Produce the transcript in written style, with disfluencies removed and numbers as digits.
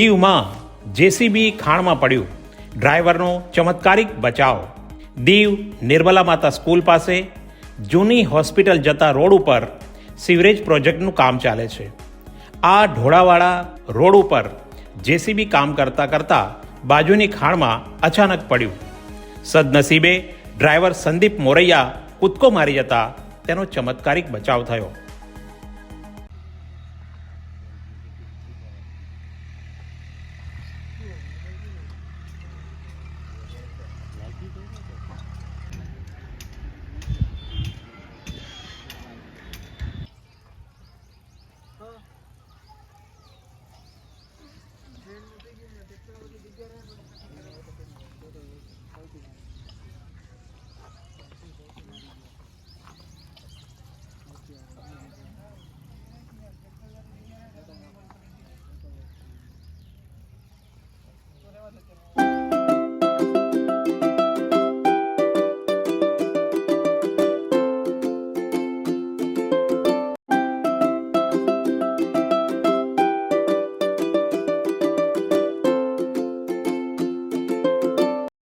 દીવમાં જેસીબી ખાણમાં પડ્યું, ડ્રાઈવરનો ચમત્કારિક બચાવ. દીવ નિર્મલા માતા સ્કૂલ પાસે જૂની હોસ્પિટલ જતા રોડ ઉપર સીવરેજ પ્રોજેક્ટનું કામ ચાલે છે. આ ઢોળાવાળા રોડ ઉપર જેસીબી કામ કરતા બાજુની ખાણમાં અચાનક પડ્યું. સદનસીબે ડ્રાઈવર સંદીપ મોરૈયા કૂદકો મારી જતા તેનો ચમત્કારિક બચાવ થયો.